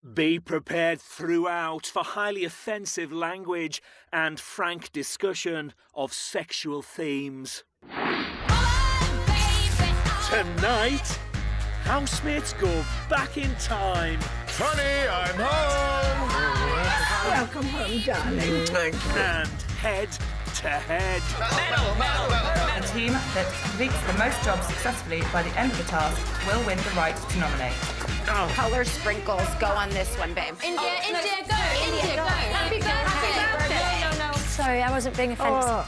Be prepared throughout for highly offensive language and frank discussion of sexual themes. Tonight, housemates go back in time. Honey, I'm home! Welcome home, darling. And head to head. A team that completes the most jobs successfully by the end of the task will win the right to nominate. Color sprinkles go on this one, babe. India, go! Happy birthday! No. Sorry, I wasn't being offensive.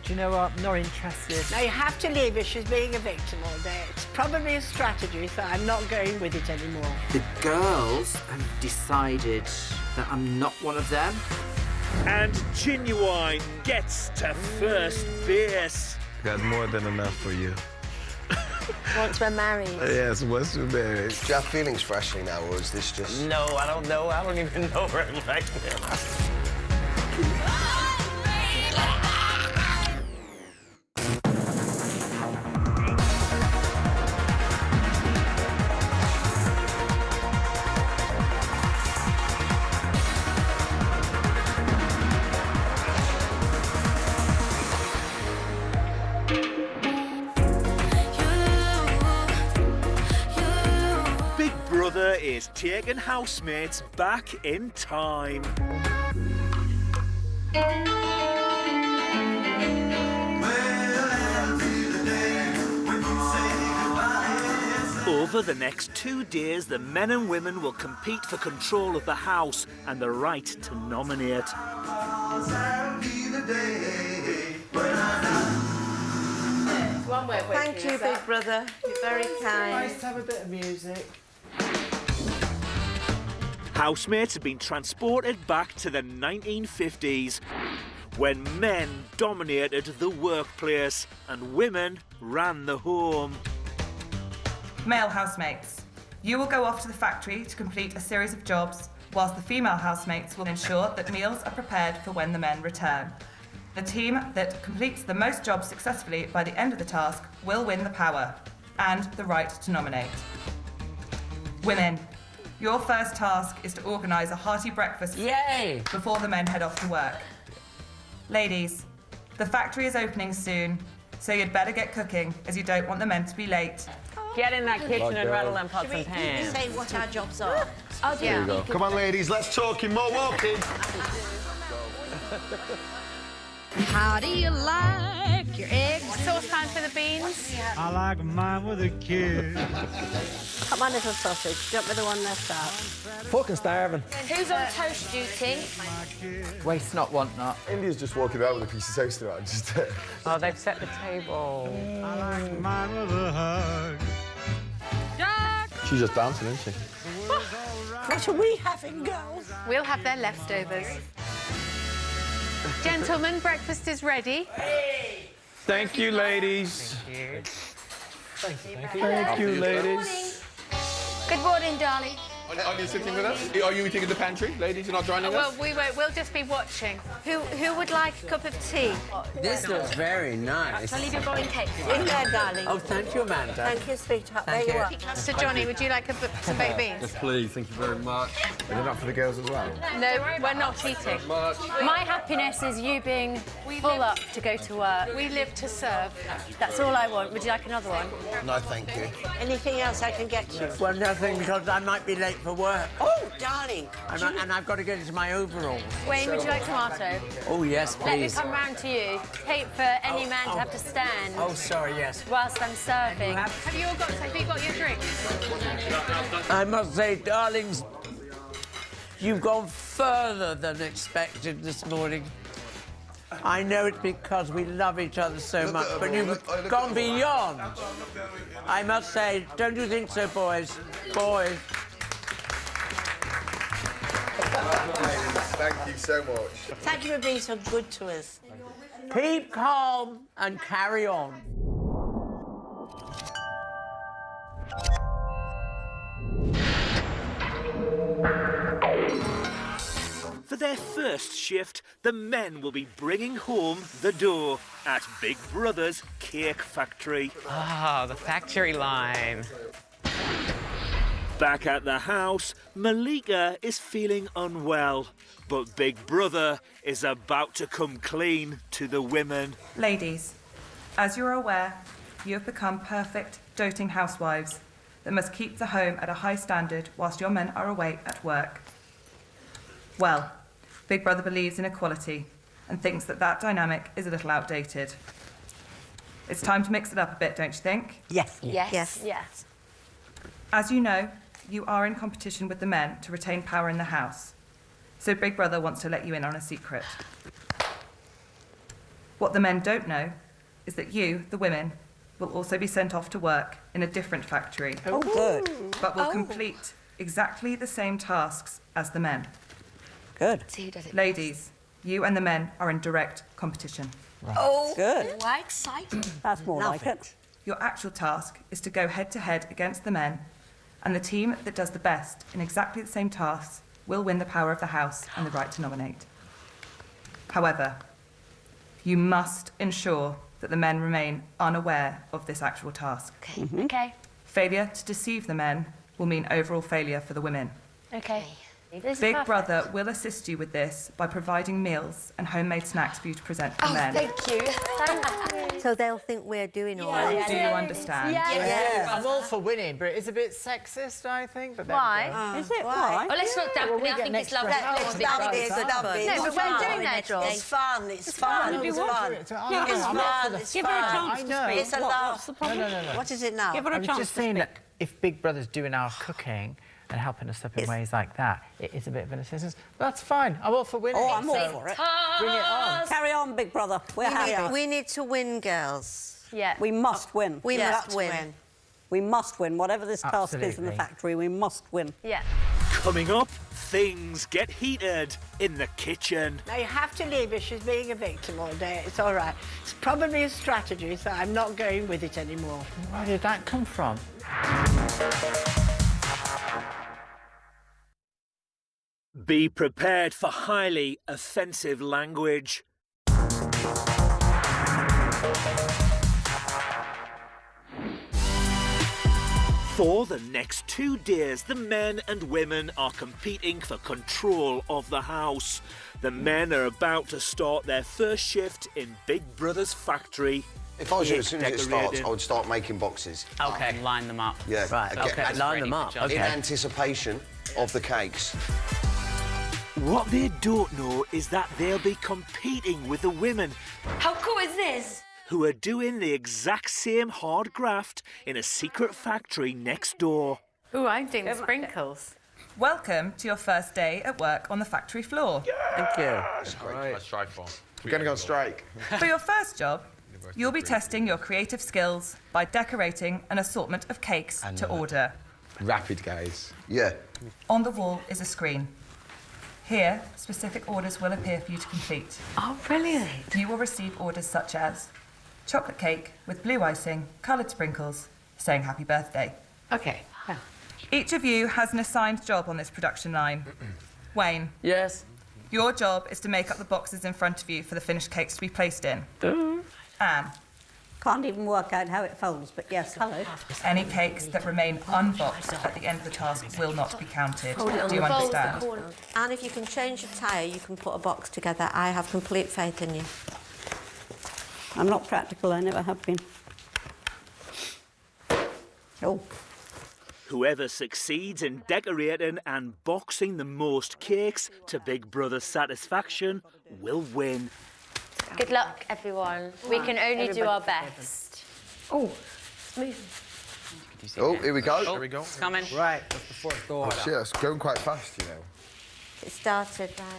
Do you know what? I'm not interested. Now, you have to leave her. She's being a victim all day. It's probably a strategy, so I'm not going with it anymore. The girls have decided that I'm not one of them. And Genuine gets to first base. Got more than enough for you. Once we're married. Yes, once we're married. Do you have feelings for Ashley now, or is this just... No, I don't know. I don't even know her right now. Big Brother is taking housemates back in time. Over the next 2 days, the men and women will compete for control of the house and the right to nominate. Thank you, Big Brother. You're very kind. Nice to have a bit of music. Housemates have been transported back to the 1950s, when men dominated the workplace and women ran the home. Male housemates, you will go off to the factory to complete a series of jobs, whilst the female housemates will ensure that meals are prepared for when the men return. The team that completes the most jobs successfully by the end of the task will win the power and the right to nominate. Women, your first task is to organise a hearty breakfast before the men head off to work. Ladies, the factory is opening soon, so you'd better get cooking, as you don't want the men to be late. Get in that kitchen and rattle them pots and pans. Say what our jobs are. I'll do it. Come on, ladies, let's talking, more walking. How do you like your eggs? Saucepan for the beans? I like mine with a kiss. Come on, little sausage. Jump with the one left out. Fucking starving. Who's on toast duty? Waste not, want not. India's just walking around with a piece of toast around, just... Oh, they've set the table. I like mine with a hug. Jack! She's just bouncing, isn't she? What are we having, girls? We'll have their leftovers. Gentlemen, breakfast is ready. Thank you, ladies. Thank you, ladies. Good morning, darling. Are you sitting with us? Are you eating in the pantry? Ladies, you're not joining Well, us? we won't. We'll just be watching. Who would like a cup of tea? This looks very nice. I'll leave your bowl in cake. In there, darling. Oh, thank you, Amanda. Thank you, sweetheart. Thank there you. you are. So, Johnny, would you like some baked beans? Yes, please. Thank you very much. Are they not for the girls as well? No, we're not eating. My happiness is you being full up to go to work. We live to serve. That's all I want. Would you like another one? No, thank you. Anything else I can get you? Well, nothing, because I might be late for work. Oh, darling. And I've got to get into my overalls. Wayne, would you like tomato? Oh, yes, Let me please. come round to you. Hate for any man to have to stand Oh, sorry, yes. whilst I'm serving. Have you got your drinks? I must say, darlings, you've gone further than expected this morning. I know it's because we love each other so much, but you've gone beyond. I must say, don't you think so, boys? Boys. Thank you so much. Thank you for being so good to us. Keep calm and carry on. For their first shift, the men will be bringing home the dough at Big Brother's cake factory. Ah, the factory line. Back at the house, Malika is feeling unwell, but Big Brother is about to come clean to the women. Ladies, as you're aware, you have become perfect, doting housewives that must keep the home at a high standard whilst your men are away at work. Well, Big Brother believes in equality and thinks that that dynamic is a little outdated. It's time to mix it up a bit, don't you think? Yes. Yes. As you know, you are in competition with the men to retain power in the house. So Big Brother wants to let you in on a secret. What the men don't know is that you, the women, will also be sent off to work in a different factory. Oh, good. But will complete exactly the same tasks as the men. Good. Ladies, you and the men are in direct competition. Oh, good. Why exciting? That's more like it. Your actual task is to go head-to-head against the men, and the team that does the best in exactly the same tasks will win the power of the house and the right to nominate. However, you must ensure that the men remain unaware of this actual task. Okay. Failure to deceive the men will mean overall failure for the women. Okay. This is Big perfect. Brother will assist you with this by providing meals and homemade snacks for you to present to the men. Thank you. Thank you. So they'll think we're doing all right. Do you understand? Yes. I'm all for winning, but it's a bit sexist, I think. But there we Why? go. Is it? Why? Oh, let's not dampen it. I think it's lovely. Let's dump it. No, but we're doing their job. It's fun. It's fun. It's fun. It's fun. It's Give her a fun. chance to speak. It's a laugh. No. What is it now? I was just saying that if Big Brother's doing our cooking and helping us up in ways like that, it is a bit of an assistance. But that's fine. I'm all for winning. Oh, I'm all for it. Bring it on. Carry on, Big Brother. We're happy. We need to win, girls. Yeah. We must win. We must win. We must win. Whatever this task is in the Absolutely. factory, we must win. Yeah. Coming up, things get heated in the kitchen. Now, you have to leave her. She's being a victim all day. It's all right. It's probably a strategy, so I'm not going with it anymore. Where did that come from? Be prepared for highly offensive language. For the next 2 days, the men and women are competing for control of the house. The men are about to start their first shift in Big Brother's factory. If I was you, as soon as it starts, Decorated. I would start making boxes. Okay, line them up. Yeah. Right, okay, line them up. In anticipation of the cakes. What they don't know is that they'll be competing with the women How cool is this? who are doing the exact same hard graft in a secret factory next door. Ooh, I'm doing the sprinkles. Welcome to your first day at work on the factory floor. Thank you. That's great. Let's strike for. We're going to go on strike. For your first job, you'll be testing your creative skills by decorating an assortment of cakes to order. Rapid, guys. Yeah. On the wall is a screen. Here, specific orders will appear for you to complete. Oh, brilliant. You will receive orders such as chocolate cake with blue icing, coloured sprinkles, saying happy birthday. Okay. Each of you has an assigned job on this production line. Wayne, Yes. your job is to make up the boxes in front of you for the finished cakes to be placed in. Anne, Can't even work out how it folds, but yes, hello. any cakes that remain unboxed at the end of the task will not be counted. Do you understand? And if you can change your tyre, you can put a box together. I have complete faith in you. I'm not practical, I never have been. Oh. Whoever succeeds in decorating and boxing the most cakes to Big Brother's satisfaction will win. Good luck, everyone. We can only do our best. Oh. Oh, here we go. Here we go. It's coming. Right, that's the first order. Oh, shit, it's going quite fast, you know. It started, right?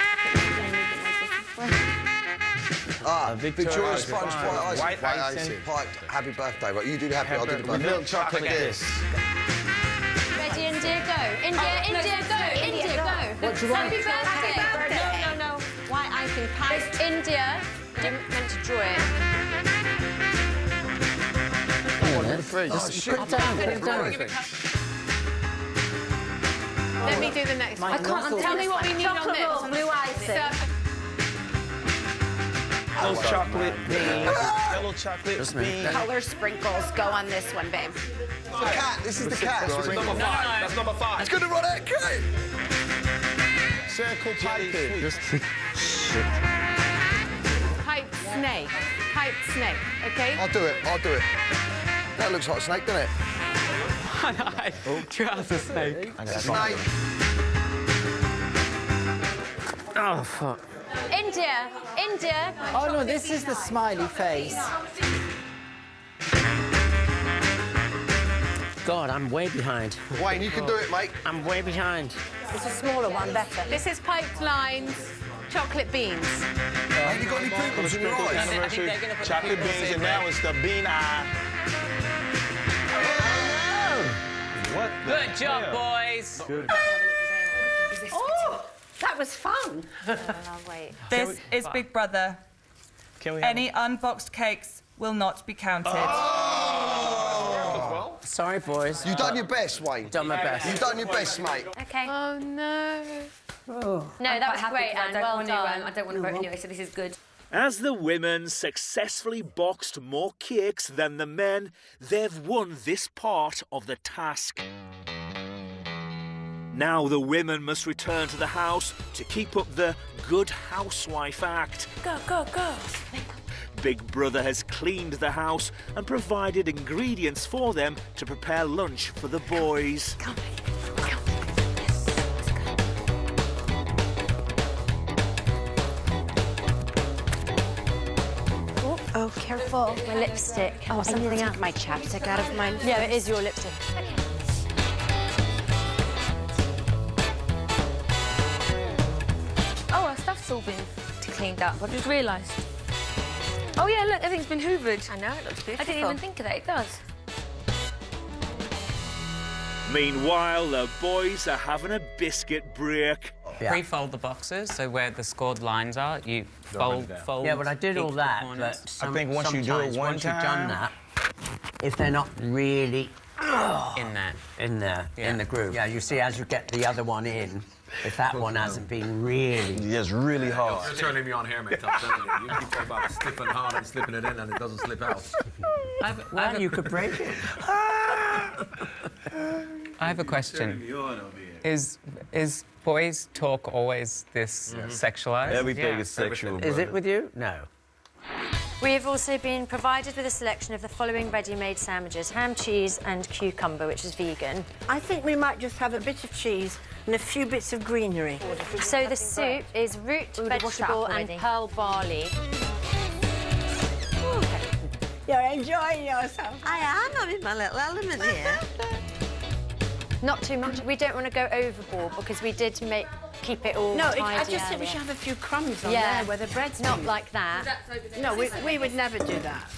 Victoria Sponge, White icing. Piped, happy birthday. Right, you do the happy, I'll do the birthday. Milk chocolate kiss. Ready, India, go. India, go. India, go. What do you want? Happy birthday. No. White icing pie. It's India. You're meant to draw it. Oh, shit. Put it down, put it down. Let me do the next one. I can't. Tell me what we need on this. Blue icing. Little chocolate beans. Yellow chocolate beans. Color sprinkles. Go on this one, babe. The cat. This is the cat. That's number 5. That's number 5. It's gonna run out, cat. Circle piping. Pipe snake. Pipe snake, okay? I'll do it. I'll do it. That looks like a snake, doesn't it? Trouser snake. Snake. Oh, fuck. India. India. Oh, no, this is the smiley face. God, I'm way behind. Wayne, you can do it, mate. I'm way behind. It's a smaller one, better. This is piped lines, chocolate beans. Have you got any pimples in your eyes? Anniversary, chocolate beans, and now it's the bean eye. What the Good job, boys. Good. Oh, that was fun. Wait. This is Big Brother. Can we have Any unboxed cakes will not be counted. Sorry, boys. You done your best, Wayne. Done my best. You done your best, mate. Okay. Oh, no. No, that was great, Anne. Well done. I don't want to vote anyway, so this is good. As the women successfully boxed more cakes than the men, they've won this part of the task. Now the women must return to the house to keep up the Good Housewife act. Go, go, go. Big Brother has cleaned the house and provided ingredients for them to prepare lunch for the boys. Come. Oh, careful. My lipstick. Oh, I something need to else. take my chapstick out of mine. Yeah, it is your lipstick. Oh, our stuff's all been cleaned up. I just realised. Oh, yeah, look, everything's been hoovered. I know, it looks beautiful. I didn't even think of that. It does. Meanwhile, the boys are having a biscuit break. Pre-fold the boxes, so where the scored lines are, you fold. Yeah, but I did all each that, corners. but I think once you do it one once you've done time- that, if they're not really in there. in the Yeah. groove. Yeah, you see, as you get the other one in, if that one hasn't been really... Yes, really hard. You're turning me on here, mate. I'm telling you. You keep talking about slipping hard and slipping it in and it doesn't slip out. Well, you could break it. I have a question. Is boys' talk always this sexualized? Everything is sexual. Is it with you? No. We have also been provided with a selection of the following ready-made sandwiches: ham, cheese and cucumber, which is vegan. I think we might just have a bit of cheese and a few bits of greenery. So the soup is root, vegetable and pearl barley. You're enjoying yourself. I am having my little element here. Not too much. We don't want to go overboard because we did keep it all No, tidy I just think we earlier. should have a few crumbs on Yeah. there where the bread's Not been. like that. No, we would never do that.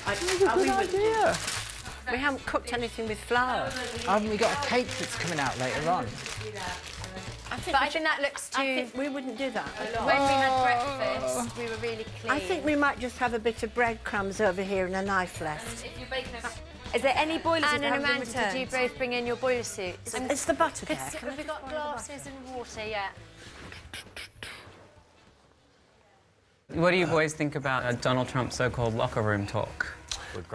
We wouldn't do that. We haven't cooked anything with flour. Haven't we got a cake that's coming out later on? I think that looks too... I think we wouldn't do that. When we had breakfast, we were really clean. I think we might just have a bit of breadcrumbs over here and a knife left. Is there any boilers Anne that and haven't Amanda, been did you returned? both bring in your boiler suits? It's the butter there. Have we got glasses and water yet? What do you boys think about Donald Trump's so-called locker room talk?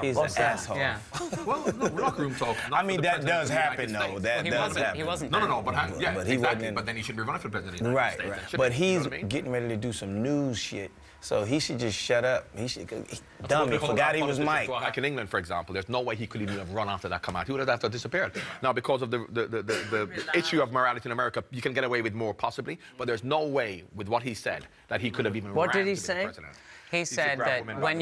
He's an asshole. Yeah. Well, no, locker room talk. I mean, that does happen, though. That does happen. He wasn't. No, but yeah, But he exactly. wasn't in- But then he should be running for president of the United Right, States. right. That should But be, he's you know what I mean? getting ready to do some news shit. So he should just shut up. He should. Dumb. He The whole forgot he was politics Mike. as well. Like in England, for example, there's no way he could even have run after that come out. He would have disappeared. Now, because of the issue of morality in America, you can get away with more possibly, but there's no way with what he said that he could have even What ran did he to be say? president. He said that when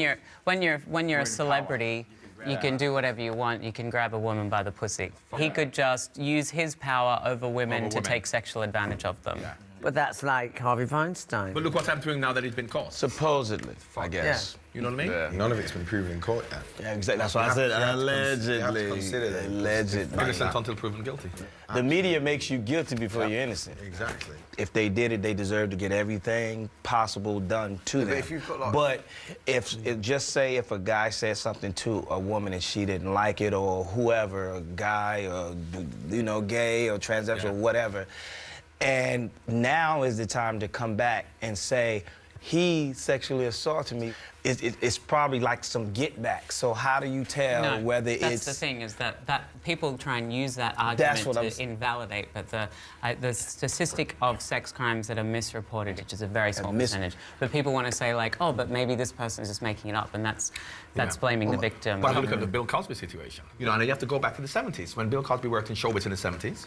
you're a celebrity, you can do whatever you want. You can grab a woman by the pussy. He could just use his power over women to take sexual advantage of them. Yeah. But that's like Harvey Weinstein. But look what's happening now that he's been caught. Supposedly, I guess. You know what I mean? Yeah. None of it's been proven in court yet. Yeah, exactly. That's why I said You have to allegedly. consider that. Allegedly. Innocent until proven guilty. The media makes you guilty before you're innocent. Exactly. If they did it, they deserve to get everything possible done to them. but if you've got, like- But just say if a guy said something to a woman and she didn't like it, or whoever, a guy, or gay or transsexual, whatever, and now is the time to come back and say, he sexually assaulted me, it's probably like some get back. So how do you tell whether it's... That's the thing, is that people try and use that argument to invalidate, but the statistic of sex crimes that are misreported, which is a very small percentage, but people want to say, like, oh, but maybe this person is just making it up, and that's blaming the victim. But look at the Bill Cosby situation. You know, and you have to go back to the 70s. When Bill Cosby worked in showbiz in the 70s,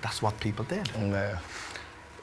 that's what people did. Yeah.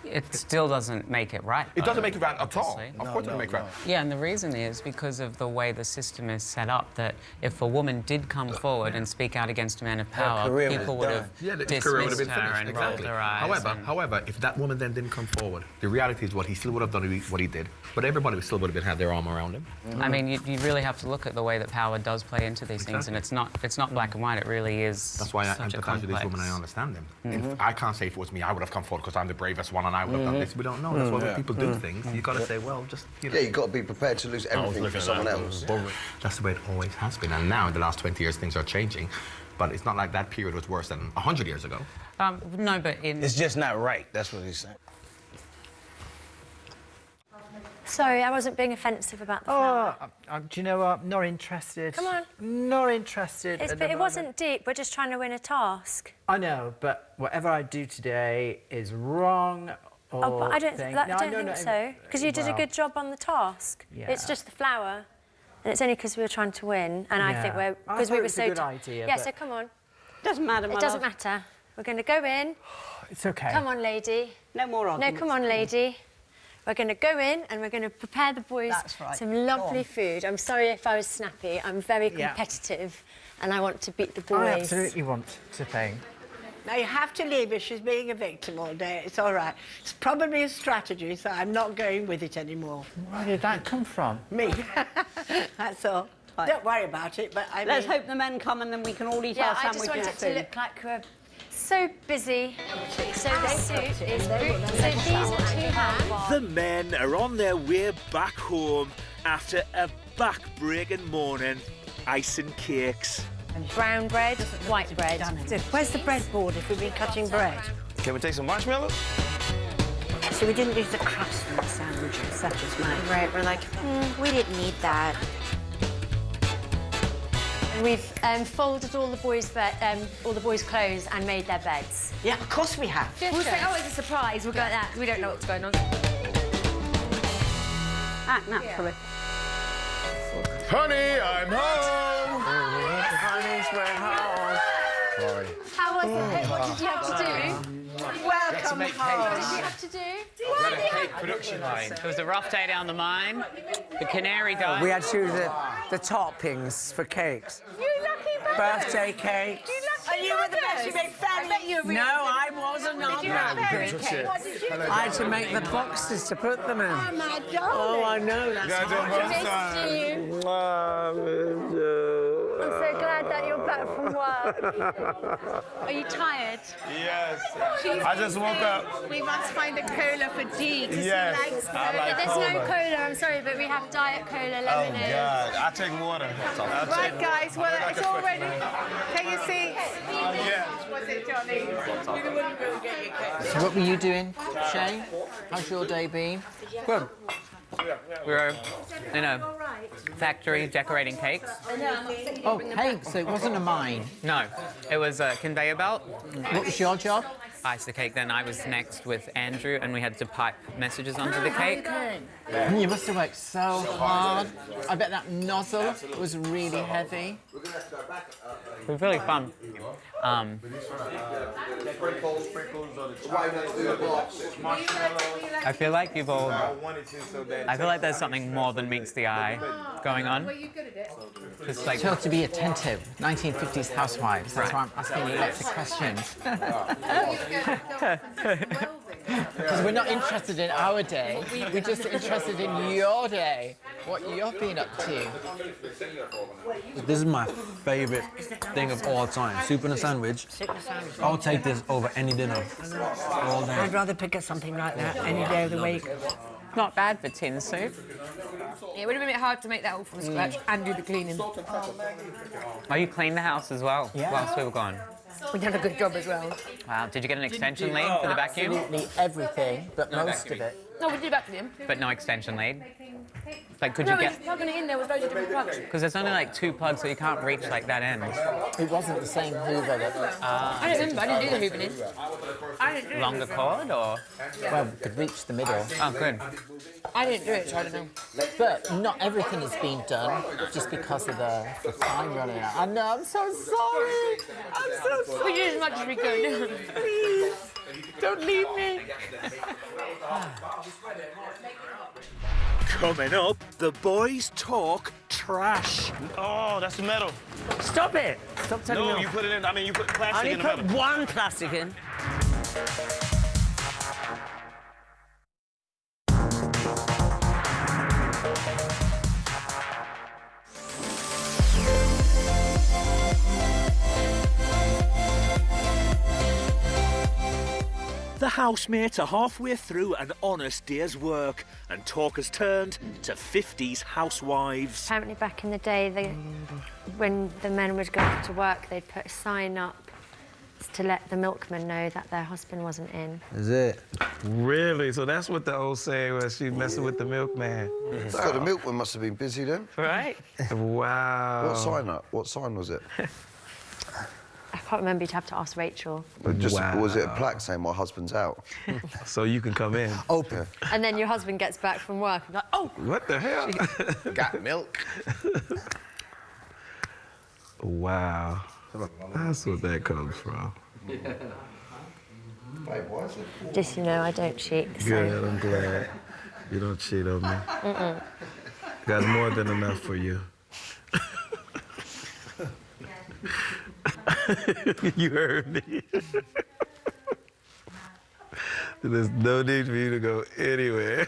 It still doesn't make it right. It doesn't make it right at all. Of course it doesn't make it right. Yeah, and the reason is because of the way the system is set up, that if a woman did come forward and speak out against a man of power, people would have dismissed her and rolled their eyes. However, if that woman then didn't come forward, the reality is what he still would have done what he did, but everybody still would have had their arm around him. I mean, you really have to look at the way that power does play into these things, and it's not black and white. It really is. That's why I empathize with this woman. I understand them. If I can't say if it was me, I would have come forward because I'm the bravest one and I would have done this. We don't know. That's why when people do things, you've got to say, well, just, you know. Yeah, you've got to be prepared to lose everything for someone else. That's the way it always has been. And now, in the last 20 years, things are changing. But it's not like that period was worse than 100 years ago. No, but It's just not right. That's what he's saying. Sorry, I wasn't being offensive about the flower. Do you know what? Not interested. Come on. Not interested. But it wasn't deep. We're just trying to win a task. I know, but whatever I do today is wrong. But I don't think so. Because you did a good job on the task. Yeah. It's just the flower. And it's only because we were trying to win. And I think because we were so... good idea, yeah, so come on. Doesn't matter, It doesn't matter. We're going to go in. It's okay. Come on, lady. No more arguments. No, come on, lady. We're going to go in and we're going to prepare the boys some lovely food. I'm sorry if I was snappy. I'm very competitive and I want to beat the boys. I absolutely want to think. Now, you have to leave her. She's being a victim all day. It's all right. It's probably a strategy, so I'm not going with it anymore. Where did that come from? Me. That's all. Right. Don't worry about it, but Let's hope the men come and then we can all eat our sandwiches. I just want it to look like we're so busy. So the suit is... So these are 2 hands. The men are on their way back home after a back-breaking morning. Ice and cakes. And brown bread, white bread. So where's the breadboard if we've been cutting bread? Can we take some marshmallows? So we didn't use the crust in the sandwiches, such as mine. Right, we're like, we didn't need that. And we've folded all the boys' clothes and made their beds. Yeah, of course we have. We'll say, oh, it's a surprise. We'll go like that. We don't know what's going on. Act naturally. Honey, I'm home! Honey's we're home. Sorry. How was it? What did you have to do? Welcome home. What did you have to do? We had a cake production line. It was a rough day down the mine. The canary died. We had to do the toppings for cakes. You lucky bugger. Birthday cakes. And you were the best. You made family. No, I wasn't on that. What did you I had to make the boxes to put them in. Oh, my darling. Oh, I know. That's I missed you. I'm so glad that you're back from work. Are you tired? Yes. I just woke up. We must find a cola for Dee, because he likes cola. There's no cola, I'm sorry, but we have Diet Cola lemonade. Oh, God. I take water. Right, guys, well, it's all ready. Take your seats. Yeah. Was it, Johnny? So what were you doing, Shay? How's your day been? Good. We were in a factory decorating cakes. Oh, cakes, so it wasn't a mine. No, it was a conveyor belt. What was your job? Iced the cake, then I was next with Andrew and we had to pipe messages onto the cake. You must have worked so hard. I bet that nozzle was really heavy. It was really fun. I feel like you've all... I feel like there's something more than meets the eye going on. Just like... Told to be attentive. 1950s housewives. That's why I'm asking you lots of questions. Because we're not interested in our day. We're just interested in your day. What you've been up to. This is my favourite thing of all time. Soup and a sandwich. I'll take this over any dinner. All day. I'd rather pick up something like that any day of the week. Not bad for tin soup. Yeah, it would have been a bit hard to make that all from scratch and do the cleaning. Oh, you cleaned the house as well whilst we were gone? We've done a good job as well. Wow, did you get an extension lead for the vacuum? Absolutely everything, but No most vacuum. of it. No, we did vacuum. But no extension lead? Like, could No, you we get... was plugging it in, there was loads of different plugs. Because there's only like 2 plugs, so you can't reach like that end. It wasn't the same Hoover that... I don't remember, I didn't do the hooving in. I didn't do it. Longer cord, or...? Well, we could reach the middle. Oh, good. I didn't do it, so I don't know. But not everything has been done just because of the time running out. I know, I'm so sorry. I'm so sorry. We did as much as we could. Please, don't leave me. Coming up, the boys talk trash. Oh, that's the metal. Stop it! Stop telling me No, off. you put it in. I mean, you put plastic I in only the put metal. one plastic in. The housemates are halfway through an honest day's work, and talk has turned to 50s housewives. Apparently back in the day, when the men would go off to work, they'd put a sign up to let the milkman know that their husband wasn't in. Is it? Really? So that's what the old saying was, she's messing with the milkman. So the milkman must have been busy then. Right? Wow. What sign up? What sign was it? I can't remember, you'd have to ask Rachel. But just, was it a plaque saying my husband's out? So you can come in. Open. And then your husband gets back from work and like, oh! What the hell? Got milk. Wow. That's what that comes from. Just, you know, I don't cheat. So. Good, I'm glad. You don't cheat on me. Mm-mm. Got more than enough for you. You heard me. There's no need for you to go anywhere.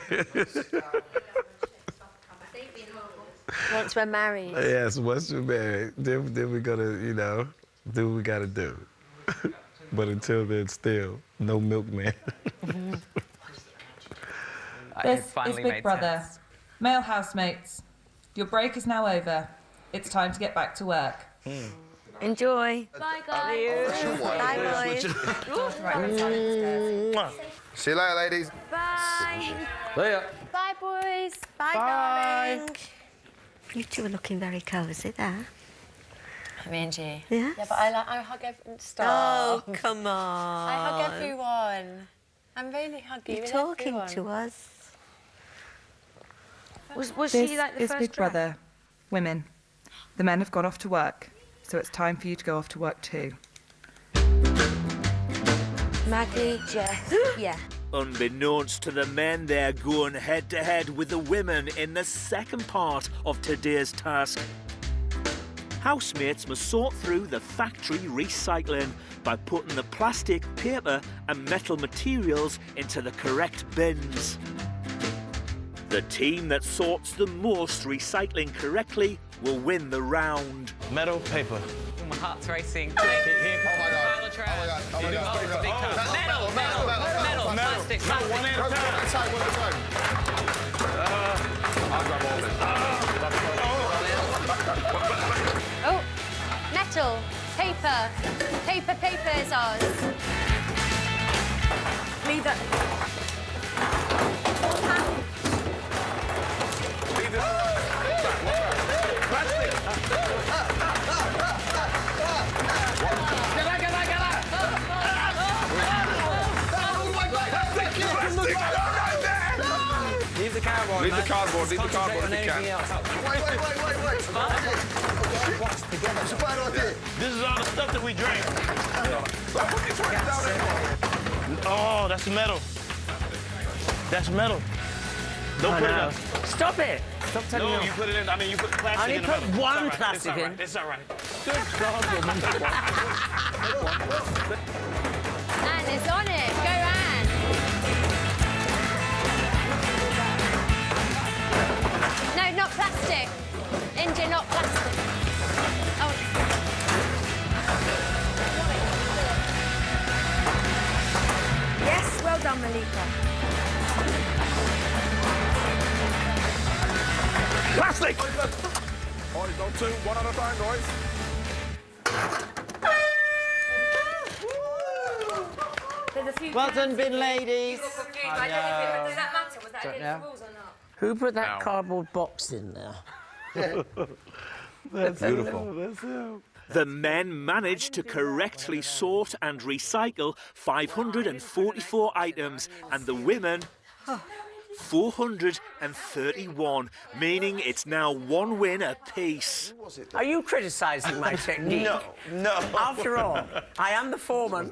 Once we're married. Yes, once we're married, then we're gonna, you know, do what we gotta do. But until then, still, no milkman. This is Big Brother. Male housemates, your break is now over. It's time to get back to work. Enjoy. Bye, guys. Bye, boys. See you later, ladies. Bye. Later. Bye, boys. Bye, darling. You two are looking very cosy there. Me and you. Yeah? Yeah, but I hug everyone. Stop. Oh, come on. I hug everyone. I'm really huggy You're with talking everyone. to us. Was This she like the is first Big dress? Brother. Women. The men have gone off to work, so it's time for you to go off to work too. Maggie, Jess, yeah. Unbeknownst to the men, they're going head-to-head with the women in the second part of today's task. Housemates must sort through the factory recycling by putting the plastic, paper and metal materials into the correct bins. The team that sorts the most recycling correctly will win the round. Metal, paper. Oh, my heart's racing. Oh my God. Metal, plastic, plastic. One at a time. One at a time. I'll grab all this. Oh, metal, paper. Paper is ours. Leave that. Leave the cardboard. Leave the cardboard. Leave the cardboard if you can. Wait. This is all the stuff that we drink. Oh, that's metal. That's metal. Don't put it up. Stop it! Stop telling me No, off. you put it in. I mean, you put plastic I only in the put metal. one It's all right. plastic in. It's all right. Good God, woman. Anne is on it. Go, Anne. No, not plastic. India, not plastic. Oh. Yes, well done, Malika. Plastic! Horizontal, one at a time, guys. Well done, bin ladies. Does that matter? Was that against the rules or not? Who put that cardboard box in there? That's beautiful. The men managed to correctly sort and recycle 544 items, and the women 431, meaning it's now one win apiece. Are you criticising my technique? No. After all, I am the foreman,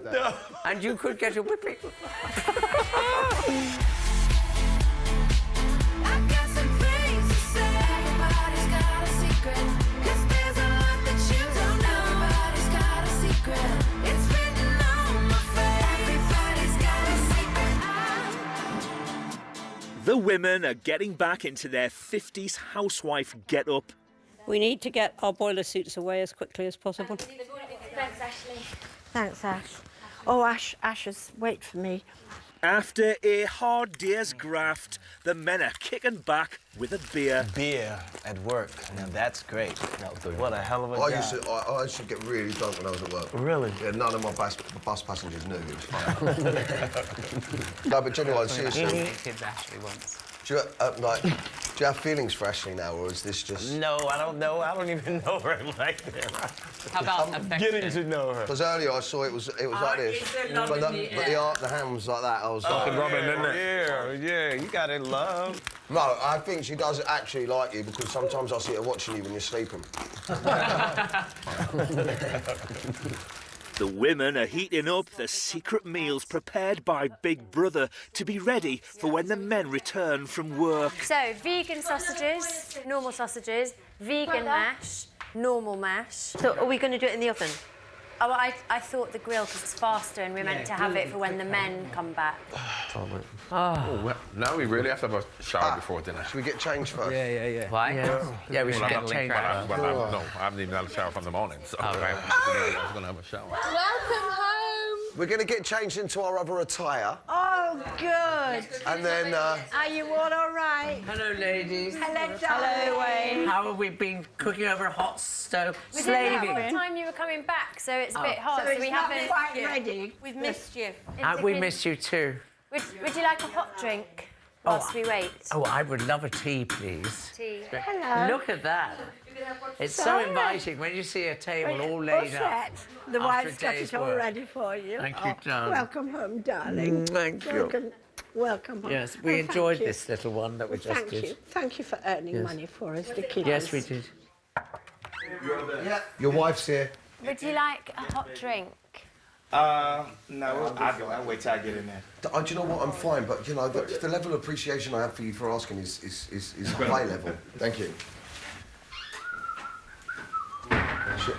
and you could get a whipping. The women are getting back into their 50s housewife get-up. We need to get our boiler suits away as quickly as possible. Thanks, Ashley. Thanks, Ash. Oh, Ashes, wait for me. After a hard day's graft, the men are kicking back with a beer. Beer at work. Now that's great. What a hell of a job. I used to get really drunk when I was at work. Really? Yeah, none of my bus passengers knew. It was fine. No, but genuinely, seriously. Kids Ashley once. Do you have feelings for Ashley now, or is this just... No, I don't know. I don't even know her like that. How about affection? Getting to know her. Because earlier I saw it was like this. But the hand was like that. I was like... Robin, isn't it? Yeah, you got it, love. No, I think she does actually like you because sometimes I see her watching you when you're sleeping. The women are heating up the secret meals prepared by Big Brother to be ready for when the men return from work. So, vegan sausages, normal sausages, vegan mash, normal mash. So are we going to do it in the oven? Oh, I thought the grill because it's faster and we're meant to have it for when the men come back. Oh, well, now we really have to have a shower before dinner. Should we get changed first? Yeah. Why? Yeah, we should get changed. No, I haven't even had a shower from the morning, so I was going to have a shower. Welcome home. We're going to get changed into our other attire. Oh, good. And then... Are you all right? Hello, ladies. Hello, darling. Wayne. How have we been cooking over a hot stove? We didn't know what time you were coming back, so it's a bit hot. So it's we not haven't. quite ready. We've missed you. We missed you too. Would you like a hot drink whilst we wait? Oh, I would love a tea, please. Tea. Hello. Look at that. It's so Sorry. inviting when you see a table all laid up. The after wife's a got day's it all work. ready for you. Thank you, darling. Welcome home, darling. Thank you. Welcome home. Yes, we thank enjoyed you. this little one that we just Thank did. you. Thank you for earning money for us, the kids. Yes, we did. Yeah. Your wife's here. Would you like a hot drink? No, I'll wait till I get in there. Do you know what? I'm fine, but, you know, the level of appreciation I have for you for asking is high level. Thank you.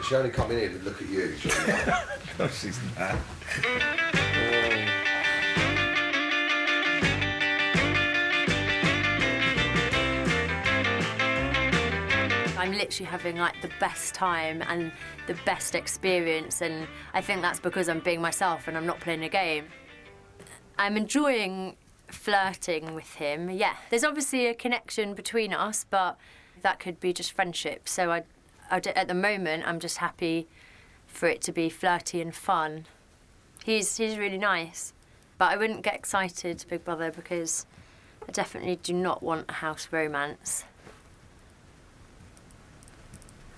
She only come in here to look at you. No, she's not. I'm literally having like the best time and the best experience, and I think that's because I'm being myself and I'm not playing a game. I'm enjoying flirting with him, yeah. There's obviously a connection between us, but that could be just friendship. So at the moment, I'm just happy for it to be flirty and fun. He's really nice, but I wouldn't get excited, Big Brother, because I definitely do not want a house romance.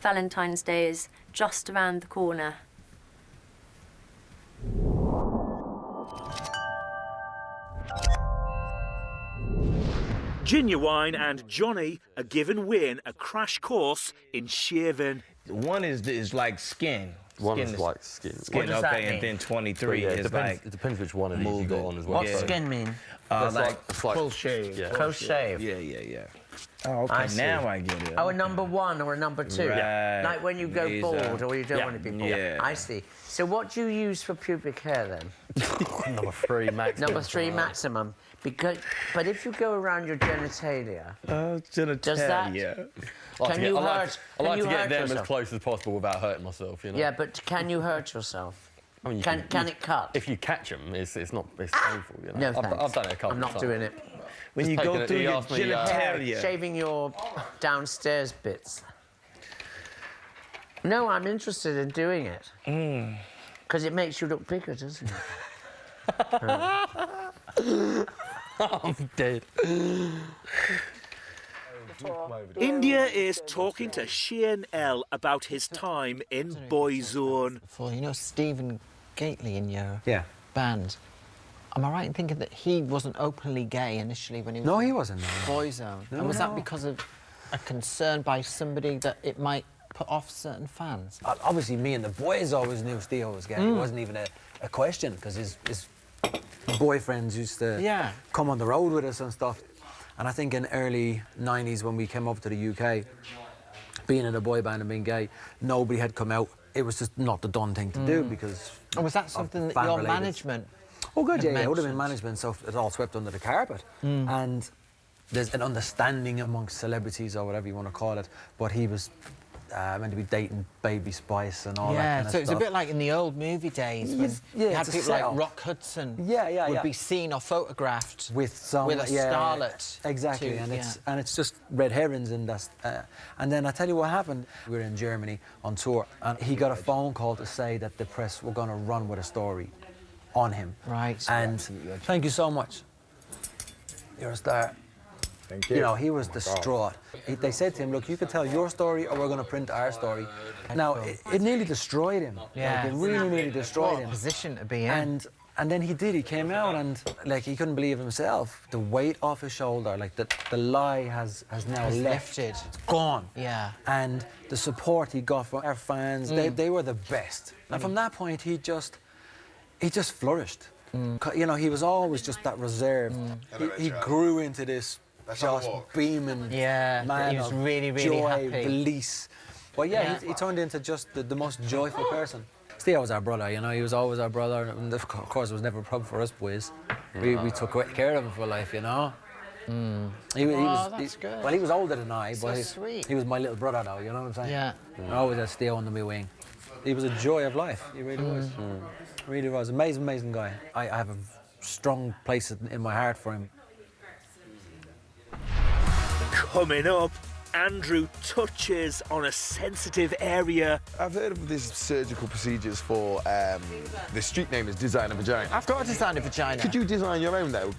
Valentine's Day is just around the corner. Genuine and Johnny are giving Wayne a crash course in shaving. One is like skin. One is like skin. Skin, okay, and then 23 yeah, is like... It depends which one of these you got on as well. What's skin mean? Like close shave. Yeah. Close shave? Yeah. Oh, okay, now I get it. Oh, a number one or a number two? Right. Like when you go bald or you don't want to be bald? Yeah. I see. So what do you use for pubic hair then? Number 3 maximum. Number 3 maximum. But if you go around your genitalia, does that... Can you hurt? I like to get hurt them yourself? as close as possible without hurting myself, you know? Yeah, but can you hurt yourself? I mean, can it cut? If you catch them, it's painful, you know? No, I've done it a couple I'm not of times. doing it. When you go through your genitalia. Shaving your downstairs bits. No, I'm interested in doing it. Because it makes you look bigger, doesn't it? I'm dead. India is talking to Sheehan L about his time in Boyzone. You know Stephen Gately in your band? Am I right in thinking that he wasn't openly gay initially when he was No, he wasn't. No. Boyzone? No, and was no. that because of a concern by somebody that it might put off certain fans? Obviously, me and the boys always knew Theo was gay. It wasn't even a question, because his boyfriends used to come on the road with us and stuff. And I think in early 90s, when we came over to the UK, being in a boy band and being gay, nobody had come out. It was just not the done thing to do, because... And was that something that your management... Oh, good, yeah, it would have been management, so it's all swept under the carpet. And there's an understanding amongst celebrities, or whatever you want to call it, but he was meant to be dating Baby Spice and all that kind of so stuff. it's a bit like in the old movie days when you had people like Rock Hudson would be seen or photographed with a starlet. Exactly, and it's just red herrings, and that's. And then I tell you what happened. We were in Germany on tour, and he got a phone call to say that the press were going to run with a story on him. Right. And thank you so much. You're a star. Thank you. You know, he was distraught. They said to him, look, you can tell your story or we're going to print our story. Now, it nearly destroyed him. Yeah. Like, it really nearly destroyed him. Position to be in. And then he did. He came out and, like, he couldn't believe himself. The weight off his shoulder, like, the lie has now lifted. It's gone. Yeah. And the support he got from our fans, they were the best. And from that point, he just flourished. You know, he was always just that reserved. He grew into this just beaming man. He was really, really joy, happy. Release. Well, he turned into just the most joyful person. Theo was our brother, you know, he was always our brother, and of course it was never a problem for us boys. We took great care of him for life, you know. That's good. Well, he was older than I, but sweet. he was my little brother now, you know what I'm saying? Yeah. I always had Theo under my wing. He was a joy of life, he really was. Really was. Amazing guy. I have a strong place in my heart for him. Coming up, Andrew touches on a sensitive area. I've heard of these surgical procedures for, the street name is designer vagina. I've got a designer vagina. Could you design your own, though?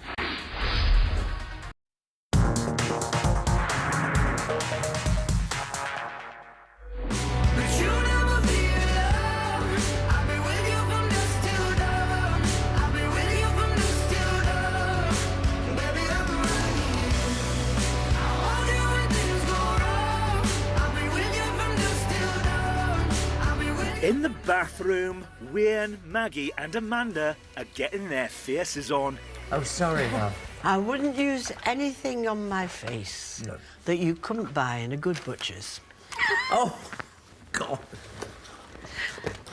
In the bathroom, Wayne, Maggie and Amanda are getting their faces on. Oh, sorry, love. I wouldn't use anything on my face that you couldn't buy in a good butcher's. Oh, God.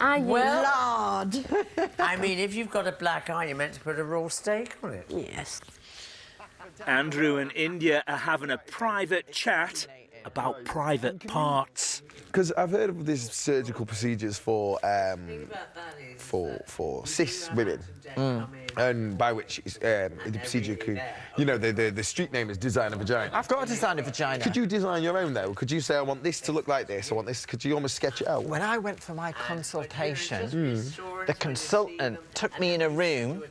Lord. I mean, if you've got a black eye, you're meant to put a raw steak on it. Yes. Andrew and India are having a private chat about private parts. Because I've heard of these surgical procedures for cis women, and by which the procedure could, you know, the street name is designer vagina. I've got a designer vagina. Could you design your own, though? Could you say, I want this to look like this, I want this, could you almost sketch it out? When I went for my consultation, the consultant took me in a room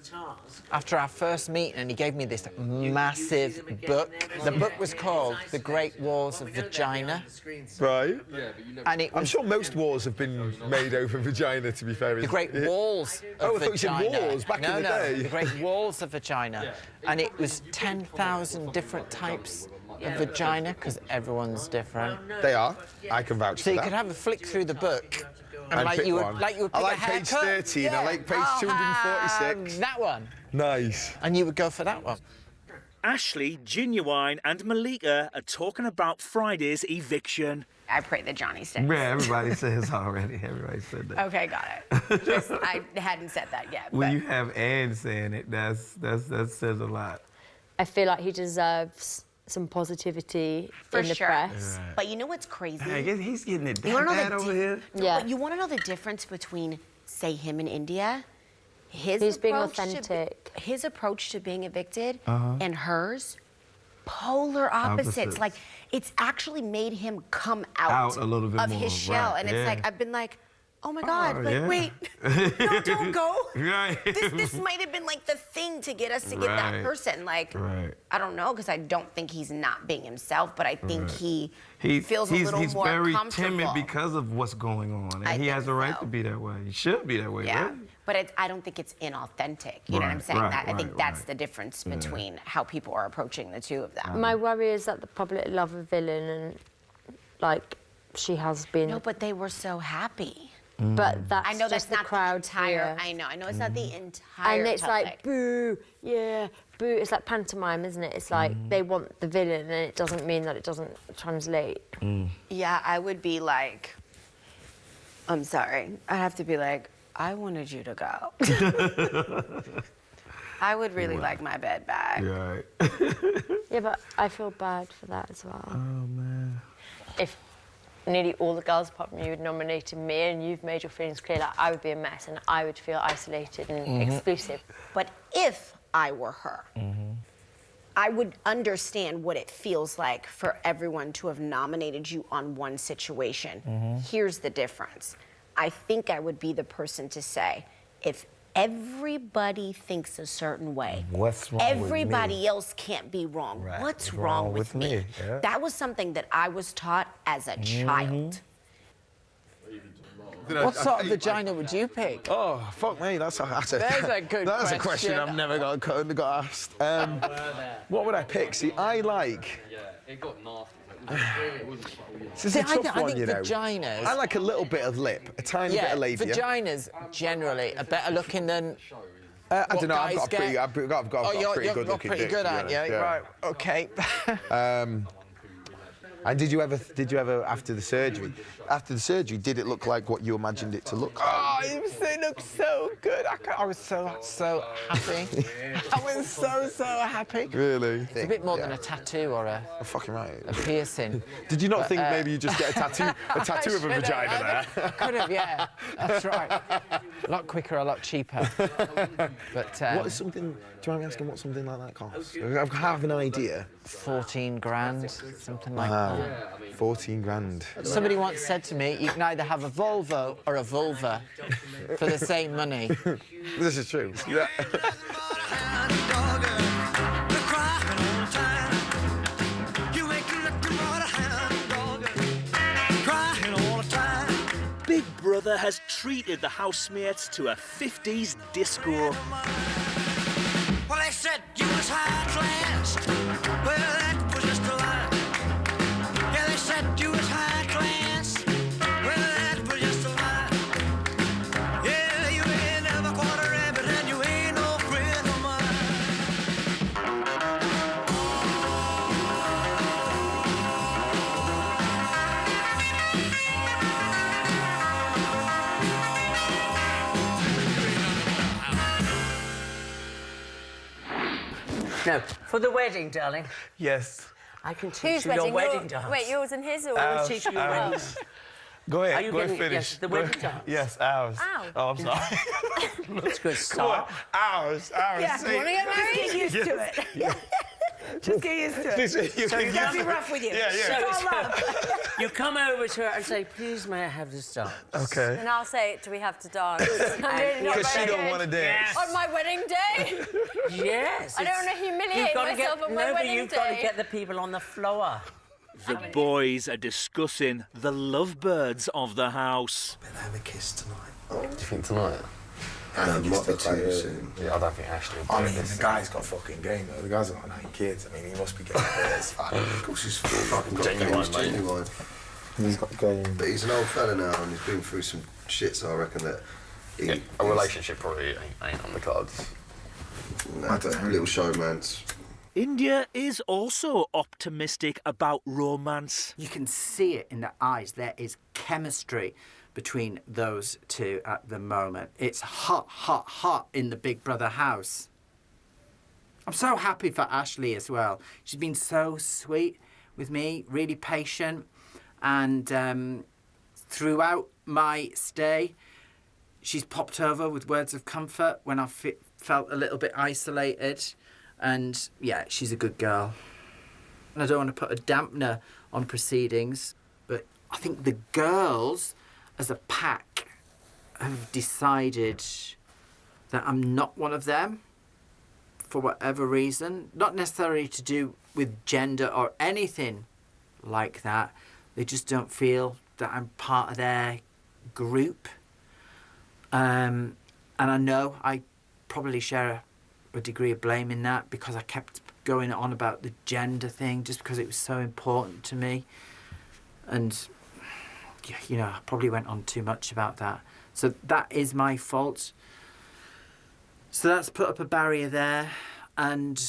after our first meeting and he gave me this massive book. The book was called The Great Walls of Vagina. Right. And it was, I'm sure most wars have been made over vagina, to be fair. The Great Walls of I thought you said Vagina. wars back in the day. The Great Walls of Vagina. And it was 10,000 different types of vagina, because everyone's different. They are. I can vouch So for you that. could have a flick through the book. And I'd like pick you, would, one. like you would I pick like a page haircut. 13, I like page 246. That one. Nice. And you would go for that one. Ashley, Genuine and Malika are talking about Friday's eviction. I pray that Johnny stays. Yeah, everybody says already. Everybody said that. Okay, got it. Just, I hadn't said that yet. When but... you have Anne saying it, that says a lot. I feel like he deserves some positivity For in the sure. press. Right. But you know what's crazy? I guess he's getting it You wanna know bad the over here. Yeah. But you want to know the difference between, say, him and India? He's being authentic. His approach to being evicted and hers, polar opposites. Like, it's actually made him come out a little bit of more, his shell. right, And it's like, I've been like, oh my God, like, yeah. wait, no, don't go. Right. This might have been like the thing to get us to get that person. Like, I don't know, because I don't think he's not being himself, but I think he feels a little more very comfortable. timid because of what's going on, and he has a right to be that way. He should be that way, Yeah, right? but I don't think it's inauthentic. You know what I'm saying? I think that's the difference between how people are approaching the two of them. My worry is that the public love a villain and, like, she has been... No, but they were so happy. But that's I know just that's the crowd entire. here. I know it's not the entire. And it's public. like, boo, yeah, boo. It's like pantomime, isn't it? It's like they want the villain, and it doesn't mean that it doesn't translate. Yeah, I would be like, I'm sorry. I'd have to be like, I wanted you to go. I would really like my bed back. Right. Yeah, but I feel bad for that as well. Oh, man. If nearly all the girls apart from you had nominated me and you've made your feelings clear, like, I would be a mess and I would feel isolated and exclusive. But if I were her, I would understand what it feels like for everyone to have nominated you on one situation. Here's the difference. I think I would be the person to say, if everybody thinks a certain way, what's wrong everybody with me? else can't be wrong. Right. What's wrong with me? Yeah. That was something that I was taught as a child. What sort of vagina would you pick? Oh, fuck me, that's a good that's a question I've never got asked. What would I pick? See, I like... It got nasty. This is a tough I one, think you know. vaginas... I like a little bit of lip, a tiny bit of labia. Vaginas generally are better looking than... I don't know, I've got a guys pretty, I've got a pretty good looking pretty dick, good, to be aren't you? honest, yeah. Right, OK. And did you ever, after the surgery, did it look like what you imagined it to look like? Oh, it looked so good. I was so happy. I was so happy. Really? It's a bit more than a tattoo or a fucking right. A piercing. Did you not think maybe you just get a tattoo of a vagina there? Could have, yeah. That's right. A lot quicker, a lot cheaper. But what is something? Do you mind me asking what something like that costs? I have an idea. 14 grand, something like that. 14 grand. Somebody once said to me, you can either have a Volvo or a vulva for the same money. This is true. Yeah. Big Brother has treated the housemates to a 50s disco. Well, they said you was high class. Well, that was just a lie. Yeah, they said you was high class. Well, that was just a lie. Yeah, you ain't never caught a rabbit and you ain't no friend of mine. No, for the wedding, darling. Yes. I can teach Whose you your wedding? wedding dance. Wait, yours and his, or? I will teach you your wedding Ours. dance. Go Are ahead, you go ahead, getting- finish. yes, the Go wedding ahead. dance? Yes, ours. Ow. Oh, I'm sorry. That's good. Come on, Start. ours. Yeah, Say you want to get married? Get used to Yes. it. Yeah. Just get used to it. So you Don't be rough with you. Yeah, yeah. It's all love. You come over to her and say, please, may I have this dance? Okay. And I'll say, do we have to dance? I'm really not Because she very don't good. want to dance. On my wedding day? Yes. I don't want to humiliate You've got to myself on my but wedding you've got to day. get the people on the floor. The boys are discussing the lovebirds of the house. Have a kiss tonight. Do you think tonight? Might be too soon. Yeah, I don't think Ashley will do I mean, this. the guy's got fucking game though. The guy's got 9 kids. I mean, he must be getting it. It's fine. Of course he's fucking got Genuine, games, mate. genuine. He's got game. But he's an old fella now and he's been through some shit, so I reckon that A relationship probably ain't on the cards. Little showmans. India is also optimistic about romance. You can see it in their eyes. There is chemistry between those two at the moment. It's hot, hot, hot in the Big Brother house. I'm so happy for Ashley as well. She's been so sweet with me, really patient. And throughout my stay, she's popped over with words of comfort when I felt a little bit isolated. And yeah, she's a good girl. And I don't want to put a dampener on proceedings, but I think the girls as a pack have decided that I'm not one of them for whatever reason, not necessarily to do with gender or anything like that. They just don't feel that I'm part of their group. And I know I probably share a degree of blame in that because I kept going on about the gender thing just because it was so important to me. And, you know, I probably went on too much about that. So that is my fault. So that's put up a barrier there. And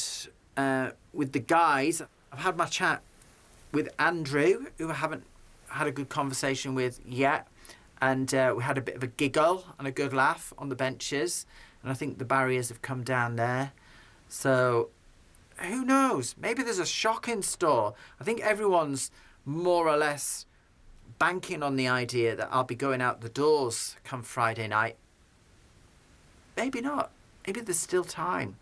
with the guys, I've had my chat with Andrew, who I haven't had a good conversation with yet. And we had a bit of a giggle and a good laugh on the benches. And I think the barriers have come down there. So who knows? Maybe there's a shock in store. I think everyone's more or less banking on the idea that I'll be going out the doors come Friday night. Maybe not. Maybe there's still time.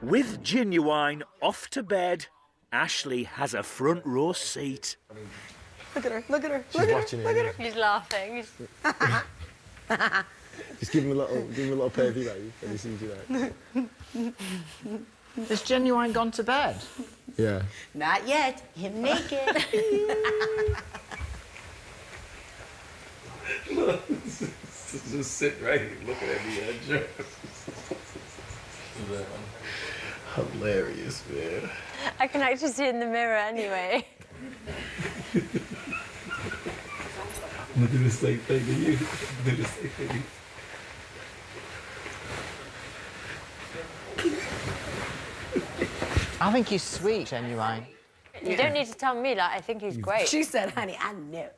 With Genuine off to bed, Ashley has a front row seat. Look at her, look at her. She's watching it. Look at her. He's laughing. Just give him a little pervy wave when he sees you there. Has Genuine gone to bed? Yeah. Not yet. Him naked. Just sit right here looking at me. Hilarious, man. I can actually see in the mirror anyway. I'm gonna do the same thing to you. Do the same thing to you. I think he's sweet, Genuine. You don't need to tell me that. I think he's great. She said, honey, I know.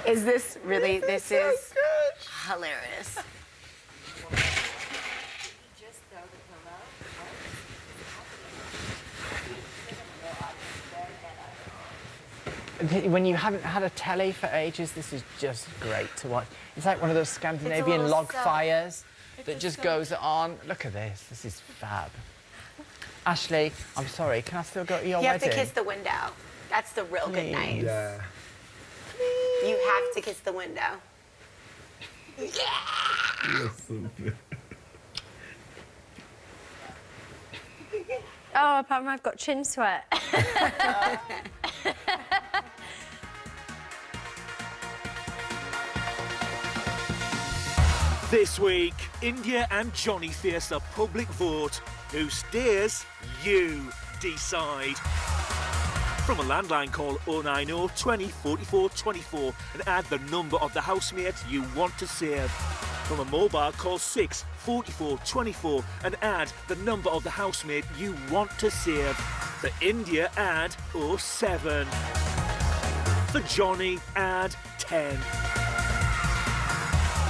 Is this really, this is hilarious. When you haven't had a telly for ages, this is just great to watch. It's like one of those Scandinavian log fires that just goes on. Look at this. This is fab. Ashley, I'm sorry. Can I still go to your wedding? You have to kiss the window. That's the real good night. Yeah. You have to kiss the window. Oh, apart from I've got chin sweat. This week, India and Johnny face a public vote. Who steers? You decide. From a landline, call 090 20 44 24 and add the number of the housemate you want to save. From a mobile, call 6 44 24 and add the number of the housemate you want to save. For India, add 07. For Johnny, add 10.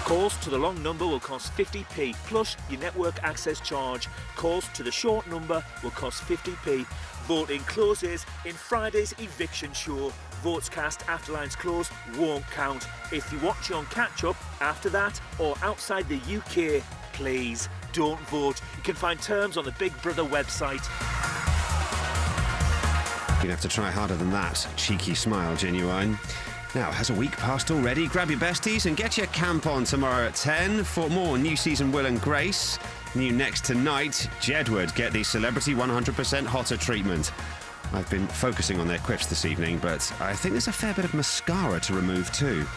Calls to the long number will cost 50p plus your network access charge. Calls to the short number will cost 50p. Voting closes in Friday's eviction show. Votes cast after lines close won't count. If you're watching on catch-up after that or outside the UK, please don't vote. You can find terms on the Big Brother website. You'd have to try harder than that. Cheeky smile, Genuine. Now, has a week passed already? Grab your besties and get your camp on tomorrow at 10 for more new season Will and Grace. New next tonight, Jedward get the Celebrity 100% Hotter treatment. I've been focusing on their quips this evening, but I think there's a fair bit of mascara to remove too.